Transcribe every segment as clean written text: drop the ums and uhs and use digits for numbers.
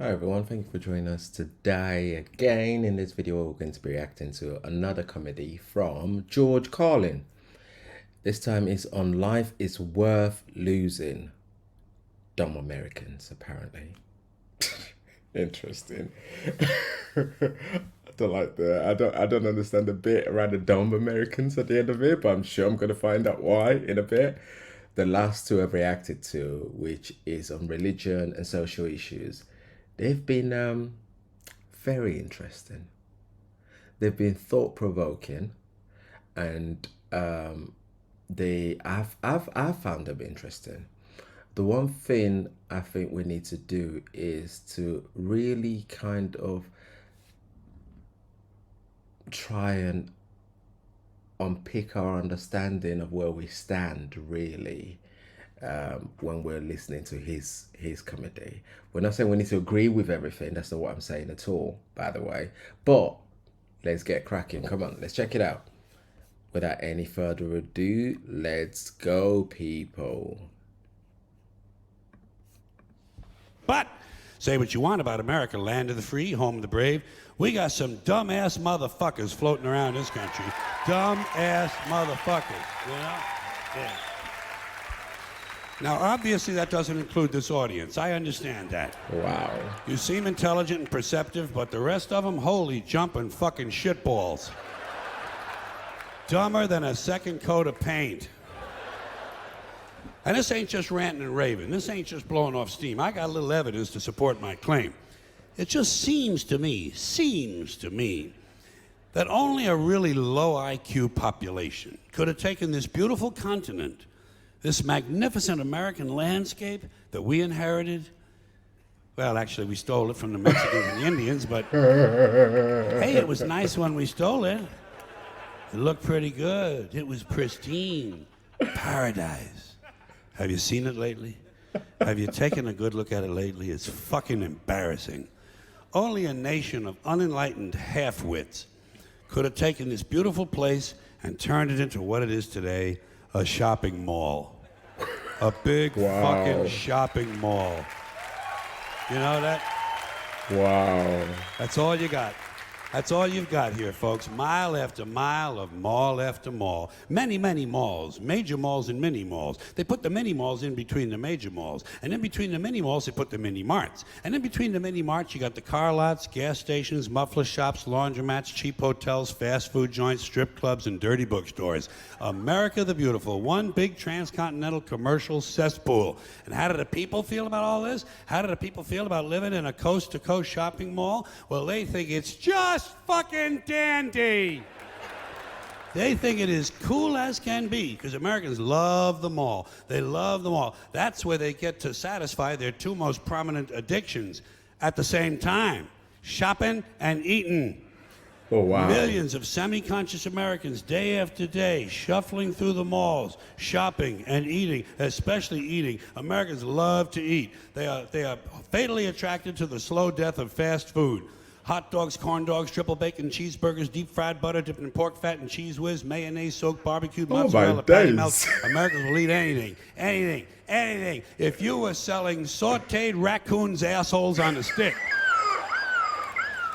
Hi everyone, thank you for joining us today again. In this video, we're going to be reacting to another comedy from George Carlin. This time it's on Life is Worth Losing. Dumb Americans, apparently. Interesting. I don't like the I don't understand the bit around the dumb Americans at the end of it, but I'm sure I'm gonna find out why in a bit. The last two I've reacted to, which is on religion and social issues, they've been very interesting. They've been thought provoking, and I've found them interesting. The one thing I think we need to do is to really kind of try and unpick our understanding of where we stand really when we're listening to his comedy. We're not saying we need to agree with everything. That's not what I'm saying at all, by the way. But let's get cracking. Come on, let's check it out. Without any further ado, let's go, people. But say what you want about America, land of the free, home of the brave. We got some dumbass motherfuckers floating around this country. Dumbass motherfuckers, you know? Yeah. Now, obviously, that doesn't include this audience. I understand that. Wow. You seem intelligent and perceptive, but the rest of them, holy jumping fucking shitballs. Dumber than a second coat of paint. And this ain't just ranting and raving. This ain't just blowing off steam. I got a little evidence to support my claim. It just seems to me, that only a really low IQ population could have taken this beautiful continent, this magnificent American landscape that we inherited. Well, actually, we stole it from the Mexicans and the Indians, but hey, it was nice when we stole it. It looked pretty good. It was pristine. Paradise. Have you seen it lately? Have you taken a good look at it lately? It's fucking embarrassing. Only a nation of unenlightened half-wits could have taken this beautiful place and turned it into what it is today, a shopping mall. A big fucking shopping mall. You know that? Wow. That's all you got. That's all you've got here, folks. Mile after mile of mall after mall. Many, many malls. Major malls and mini malls. They put the mini malls in between the major malls. And in between the mini malls, they put the mini marts. And in between the mini marts, you got the car lots, gas stations, muffler shops, laundromats, cheap hotels, fast food joints, strip clubs, and dirty bookstores. America the Beautiful. One big transcontinental commercial cesspool. And how do the people feel about all this? How do the people feel about living in a coast-to-coast shopping mall? Well, they think it's just fucking dandy. They think it is cool as can be because Americans love the mall. They love the mall. That's where they get to satisfy their two most prominent addictions at the same time: shopping and eating. Oh, wow. Millions of semi-conscious Americans, day after day, shuffling through the malls, shopping and eating, especially eating. Americans love to eat. They are fatally attracted to the slow death of fast food. Hot dogs, corn dogs, triple bacon, cheeseburgers, deep fried butter dipped in pork fat and cheese whiz, mayonnaise soaked barbecued mozzarella, patty melt. Americans will eat anything, anything, anything. If you were selling sauteed raccoons' assholes on a stick,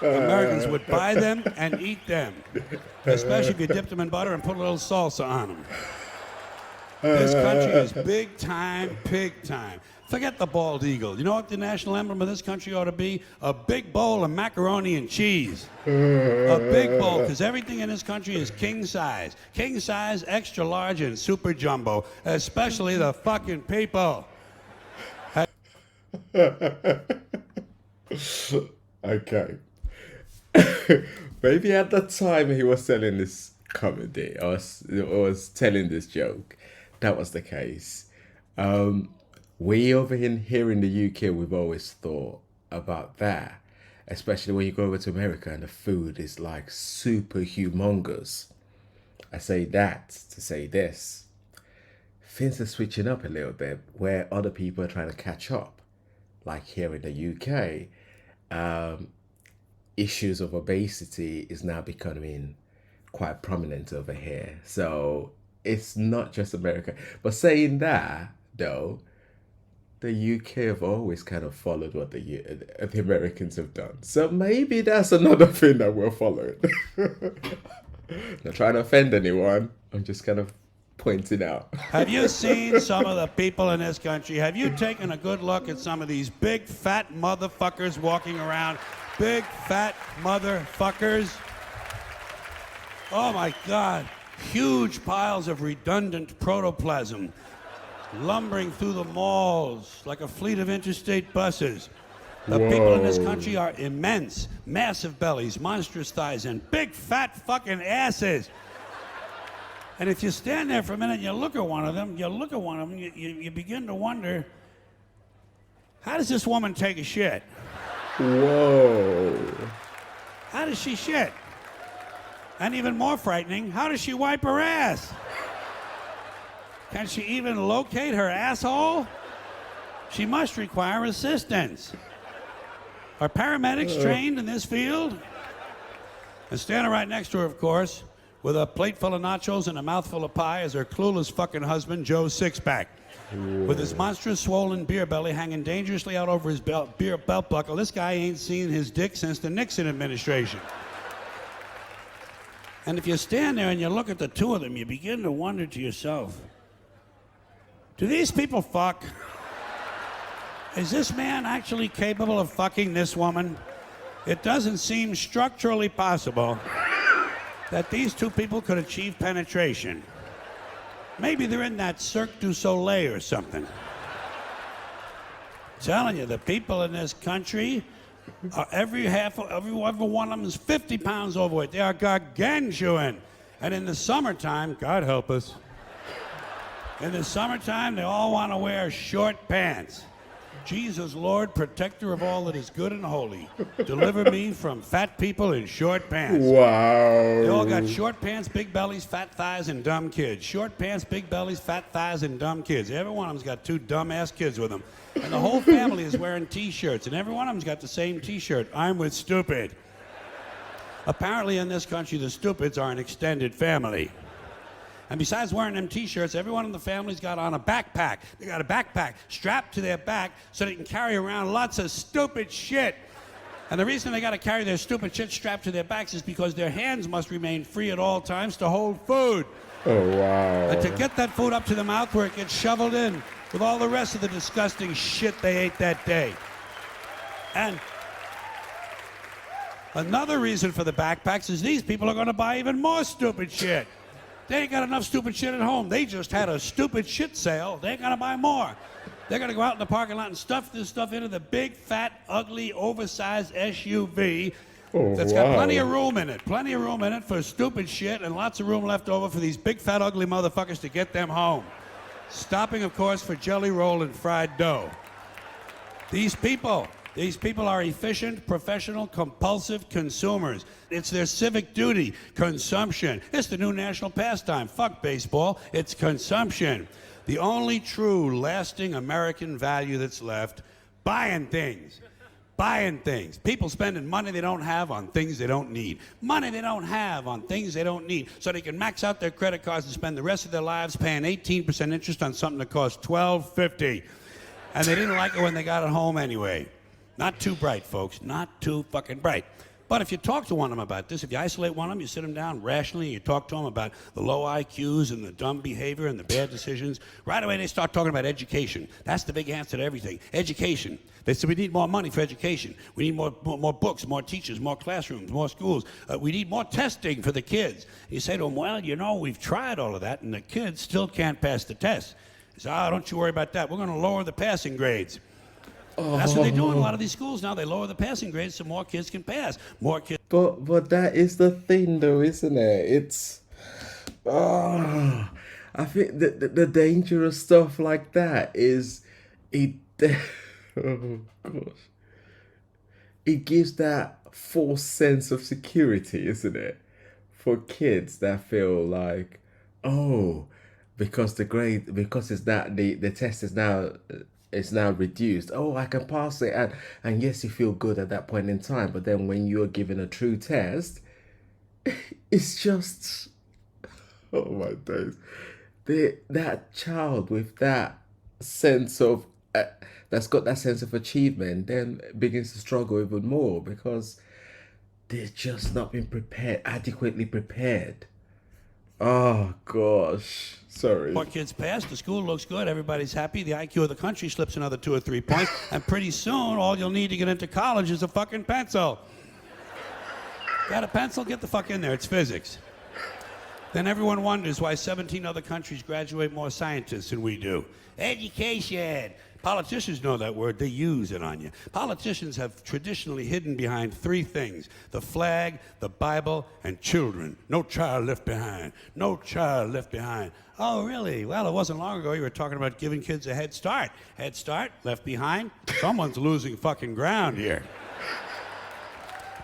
Americans would buy them and eat them, especially if you dipped them in butter and put a little salsa on them. This country is big time, pig time. Forget the bald eagle. You know what the national emblem of this country ought to be? A big bowl of macaroni and cheese. A big bowl, because everything in this country is king size. King size, extra large, and super jumbo, especially the fucking people. Okay. Maybe at the time he was telling this comedy or was telling this joke, that was the case. We over here in the UK, we've always thought about that, especially when you go over to America and the food is like super humongous. I say that to say this. Things are switching up a little bit where other people are trying to catch up. Like here in the UK, issues of obesity is now becoming quite prominent over here. So it's not just America. But saying that, though, the UK have always kind of followed what the Americans have done. So maybe that's another thing that we're following. Not trying to offend anyone. I'm just kind of pointing out. Have you seen some of the people in this country? Have you taken a good look at some of these big fat motherfuckers walking around? Big fat motherfuckers. Oh my God. Huge piles of redundant protoplasm lumbering through the malls like a fleet of interstate buses. The people in this country are immense, massive bellies, monstrous thighs, and big fat fucking asses. And if you stand there for a minute and you look at one of them, you begin to wonder, how does this woman take a shit? Whoa. How does she shit? And even more frightening, how does she wipe her ass? Can she even locate her asshole? She must require assistance. Are paramedics trained in this field? And standing right next to her, of course, with a plate full of nachos and a mouthful of pie is her clueless fucking husband, Joe Sixpack. With his monstrous swollen beer belly hanging dangerously out over his belt buckle, this guy ain't seen his dick since the Nixon administration. And if you stand there and you look at the two of them, you begin to wonder to yourself, do these people fuck? Is this man actually capable of fucking this woman? It doesn't seem structurally possible that these two people could achieve penetration. Maybe they're in that Cirque du Soleil or something. I'm telling you, the people in this country, every one of them is 50 pounds overweight. They are gargantuan. And in the summertime, God help us, in the summertime, they all want to wear short pants. Jesus, Lord, protector of all that is good and holy, deliver me from fat people in short pants. Wow. They all got short pants, big bellies, fat thighs, and dumb kids. Short pants, big bellies, fat thighs, and dumb kids. Every one of them's got two dumb-ass kids with them. And the whole family is wearing T-shirts, and every one of them's got the same T-shirt. I'm with stupid. Apparently in this country, the stupids are an extended family. And besides wearing them T-shirts, everyone in the family's got on a backpack. They got a backpack strapped to their back so they can carry around lots of stupid shit. And the reason they got to carry their stupid shit strapped to their backs is because their hands must remain free at all times to hold food. Oh, wow. And to get that food up to the mouth where it gets shoveled in with all the rest of the disgusting shit they ate that day. And another reason for the backpacks is these people are going to buy even more stupid shit. They ain't got enough stupid shit at home. They just had a stupid shit sale. They ain't gonna buy more. They're gonna go out in the parking lot and stuff this stuff into the big, fat, ugly, oversized SUV that's got plenty of room in it. Plenty of room in it for stupid shit and lots of room left over for these big, fat, ugly motherfuckers to get them home. Stopping, of course, for jelly roll and fried dough. These people are efficient, professional, compulsive consumers. It's their civic duty, consumption. It's the new national pastime. Fuck baseball, it's consumption. The only true, lasting American value that's left, buying things. Buying things. People spending money they don't have on things they don't need. Money they don't have on things they don't need. So they can max out their credit cards and spend the rest of their lives paying 18% interest on something that costs $12.50. And they didn't like it when they got it home anyway. Not too bright, folks. Not too fucking bright. But if you talk to one of them about this, if you isolate one of them, you sit them down rationally, you talk to them about the low IQs and the dumb behavior and the bad decisions, right away they start talking about education. That's the big answer to everything. Education. They say we need more money for education. We need more books, more teachers, more classrooms, more schools. We need more testing for the kids. You say to them, well, you know, we've tried all of that, and the kids still can't pass the test. They say, don't you worry about that. We're going to lower the passing grades. That's what they do in a lot of these schools now. They lower the passing grades so more kids can pass. More kids. But that is the thing, though, isn't it? It's I think the dangerous stuff like that is it. Oh gosh, it gives that false sense of security, isn't it, for kids that feel like, oh, because it's that the test is now. It's now reduced. Oh, I can pass it, and yes, you feel good at that point in time. But then when you're given a true test, it's just, oh my days, that child with that sense of that's got that sense of achievement then begins to struggle even more because they're just not been prepared, adequately prepared. Oh gosh, sorry. More kids pass, the school looks good, everybody's happy, the IQ of the country slips another 2 or 3 points, and pretty soon all you'll need to get into college is a fucking pencil. Got a pencil? Get the fuck in there, it's physics. Then everyone wonders why 17 other countries graduate more scientists than we do. Education. Politicians know that word, they use it on you. Politicians have traditionally hidden behind 3 things: the flag, the Bible, and children. No child left behind. No child left behind. Oh, really? Well, it wasn't long ago you were talking about giving kids a head start. Head start, left behind? Someone's losing fucking ground here.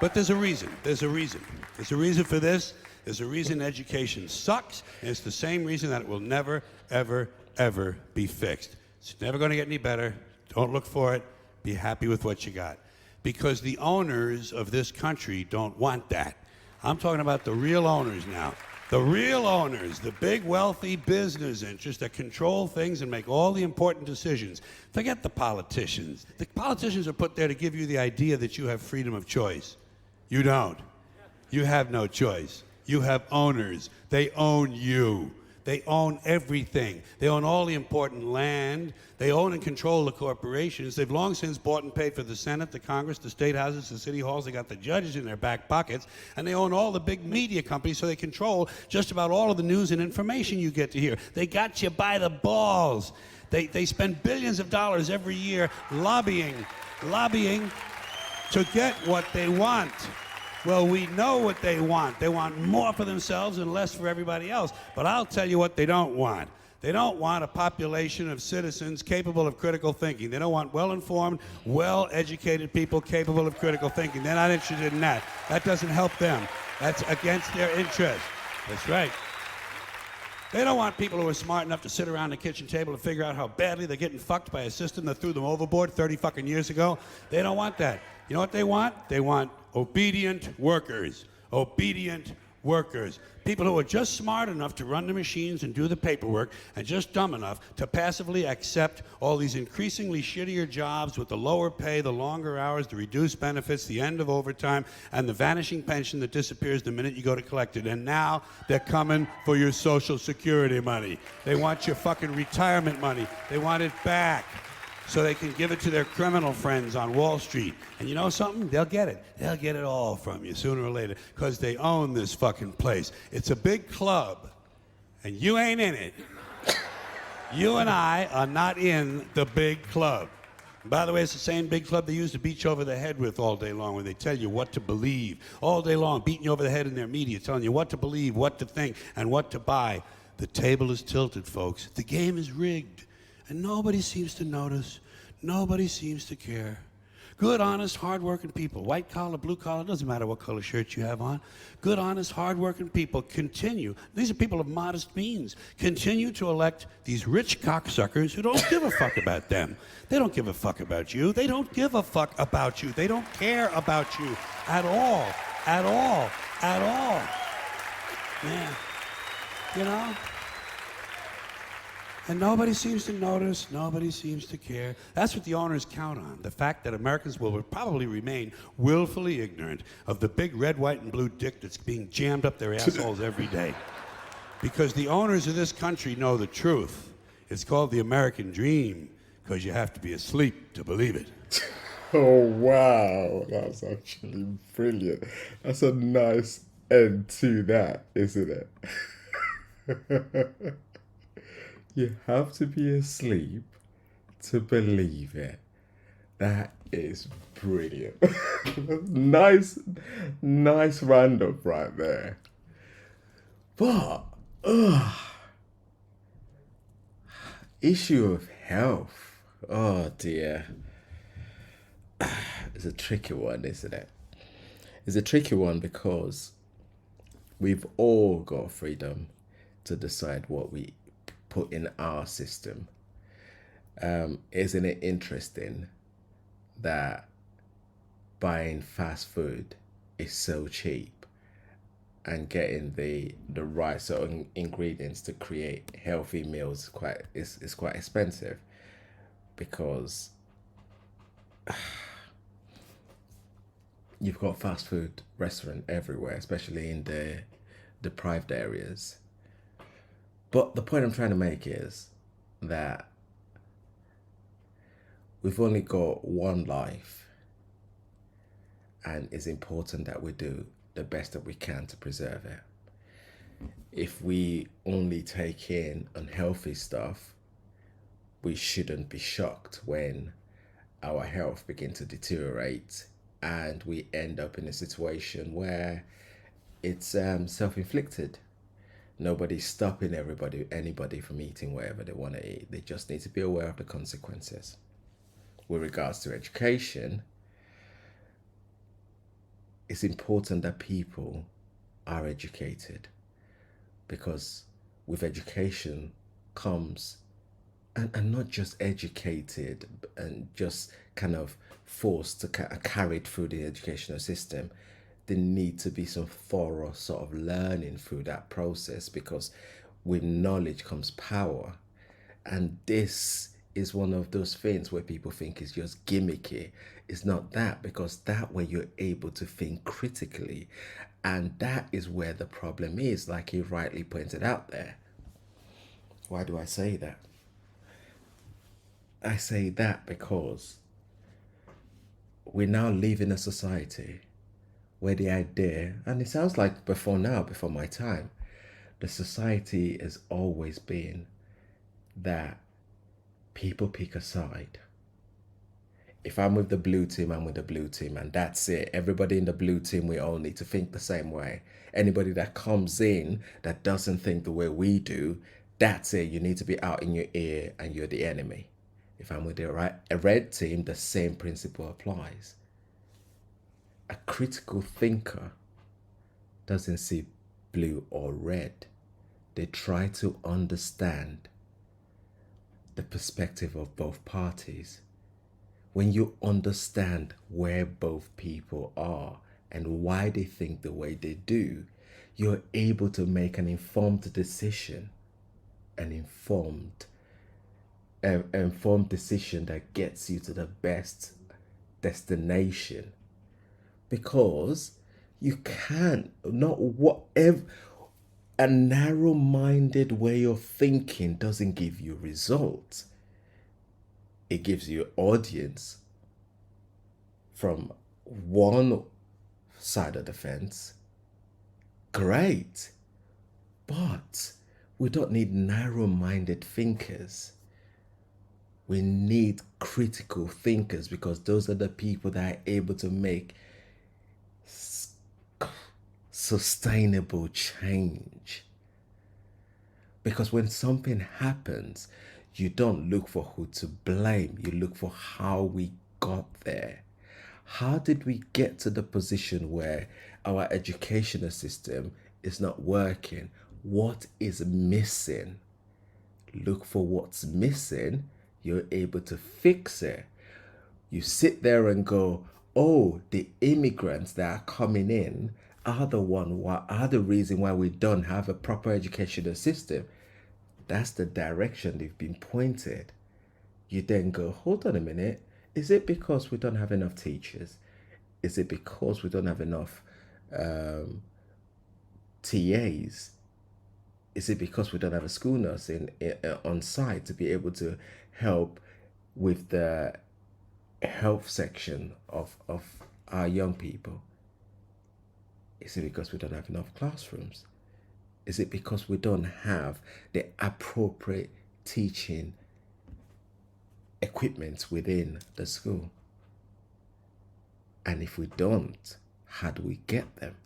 But there's a reason. There's a reason. There's a reason for this. There's a reason education sucks, and it's the same reason that it will never, ever, ever be fixed. It's never going to get any better. Don't look for it. Be happy with what you got. Because the owners of this country don't want that. I'm talking about the real owners now. The real owners, the big wealthy business interests that control things and make all the important decisions. Forget the politicians. The politicians are put there to give you the idea that you have freedom of choice. You don't. You have no choice. You have owners. They own you. They own everything. They own all the important land. They own and control the corporations. They've long since bought and paid for the Senate, the Congress, the state houses, the city halls. They got the judges in their back pockets. And they own all the big media companies, so they control just about all of the news and information you get to hear. They got you by the balls. They spend billions of dollars every year lobbying to get what they want. Well, we know what they want. They want more for themselves and less for everybody else. But I'll tell you what they don't want. They don't want a population of citizens capable of critical thinking. They don't want well-informed, well-educated people capable of critical thinking. They're not interested in that. That doesn't help them. That's against their interest. That's right. They don't want people who are smart enough to sit around the kitchen table and figure out how badly they're getting fucked by a system that threw them overboard 30 fucking years ago. They don't want that. You know what they want? They want obedient workers. Obedient workers. People who are just smart enough to run the machines and do the paperwork and just dumb enough to passively accept all these increasingly shittier jobs with the lower pay, the longer hours, the reduced benefits, the end of overtime, and the vanishing pension that disappears the minute you go to collect it. And now they're coming for your Social Security money. They want your fucking retirement money. They want it back so they can give it to their criminal friends on Wall Street. And you know something? They'll get it. They'll get it all from you sooner or later because they own this fucking place. It's a big club, and you ain't in it. You and I are not in the big club. And by the way, it's the same big club they use to beat you over the head with all day long when they tell you what to believe. All day long, beating you over the head in their media, telling you what to believe, what to think, and what to buy. The table is tilted, folks. The game is rigged. And nobody seems to notice. Nobody seems to care. Good, honest, hard-working people, white collar, blue collar, doesn't matter what color shirt you have on. Good, honest, hard-working people continue. These are people of modest means. Continue to elect these rich cocksuckers who don't give a fuck about them. They don't give a fuck about you. They don't give a fuck about you. They don't care about you at all. At all. At all. Man, you know? And nobody seems to notice, nobody seems to care. That's what the owners count on, the fact that Americans will probably remain willfully ignorant of the big red, white, and blue dick that's being jammed up their assholes every day. Because the owners of this country know the truth. It's called the American dream, because you have to be asleep to believe it. Oh, wow. That's actually brilliant. That's a nice end to that, isn't it? You have to be asleep to believe it. That is brilliant. nice roundup right there. But, issue of health. Oh dear. It's a tricky one, isn't it? It's a tricky one because we've all got freedom to decide what we put in our system. Isn't it interesting that buying fast food is so cheap and getting the right sort of ingredients to create healthy meals is quite expensive? because you've got fast food restaurant everywhere, especially in the deprived areas. But the point I'm trying to make is that we've only got one life, and it's important that we do the best that we can to preserve it. If we only take in unhealthy stuff, we shouldn't be shocked when our health begins to deteriorate and we end up in a situation where it's self-inflicted. Nobody's stopping anybody from eating whatever they want to eat. They just need to be aware of the consequences. With regards to education, it's important that people are educated, because with education comes, and not just educated and just kind of forced to carried through the educational system. There need to be some thorough sort of learning through that process, because with knowledge comes power. And this is one of those things where people think is just gimmicky. It's not that, because that way you're able to think critically. And that is where the problem is, like you rightly pointed out there. Why do I say that? I say that because we now live in a society where the idea, and it sounds like before my time, the society has always been that people pick a side. If I'm with the blue team, I'm with the blue team, and that's it. Everybody in the blue team, we all need to think the same way. Anybody that comes in that doesn't think the way we do, that's it. You need to be out in your ear and you're the enemy. If I'm with a red team, the same principle applies. A critical thinker doesn't see blue or red. They try to understand the perspective of both parties. When you understand where both people are and why they think the way they do, you're able to make an informed decision, an informed decision that gets you to the best destination. Because you can't, not whatever, a narrow-minded way of thinking doesn't give you results. It gives you audience from one side of the fence. Great. But we don't need narrow-minded thinkers. We need critical thinkers, because those are the people that are able to make sustainable change. Because when something happens, you don't look for who to blame. You look for how we got there. How did we get to the position where our educational system is not working? What is missing? Look for what's missing. You're able to fix it. You sit there and go, oh, the immigrants that are coming in are the reason why we don't have a proper educational system. That's the direction they've been pointed. You then go, hold on a minute. Is it because we don't have enough teachers? Is it because we don't have enough TAs? Is it because we don't have a school nurse on site to be able to help with the health section of our young people? Is it because we don't have enough classrooms? Is it because we don't have the appropriate teaching equipment within the school? And if we don't, how do we get them?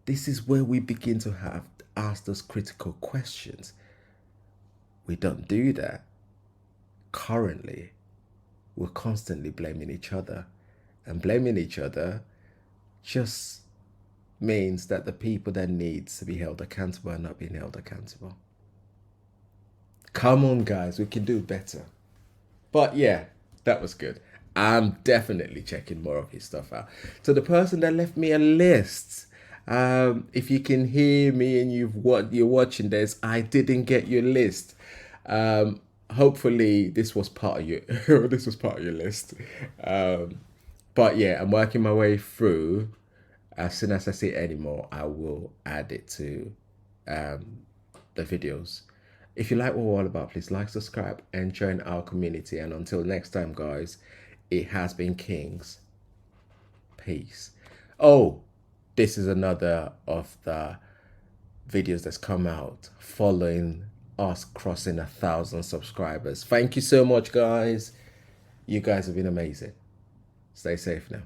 This is where we begin to have to ask those critical questions. We don't do that. Currently, we're constantly blaming each other. And blaming each other just means that the people that need to be held accountable are not being held accountable. Come on, guys, we can do better. But yeah, that was good. I'm definitely checking more of his stuff out. So the person that left me a list, if you can hear me and you're watching this, I didn't get your list. hopefully this was part of your this was part of your list. But yeah, I'm working my way through. As soon as I see any more, I will add it to the videos. If you like what we're all about, please like, subscribe, and join our community. And until next time, guys, it has been Kings. Peace. Oh, this is another of the videos that's come out following us crossing 1,000 subscribers. Thank you so much, guys. You guys have been amazing. Stay safe now.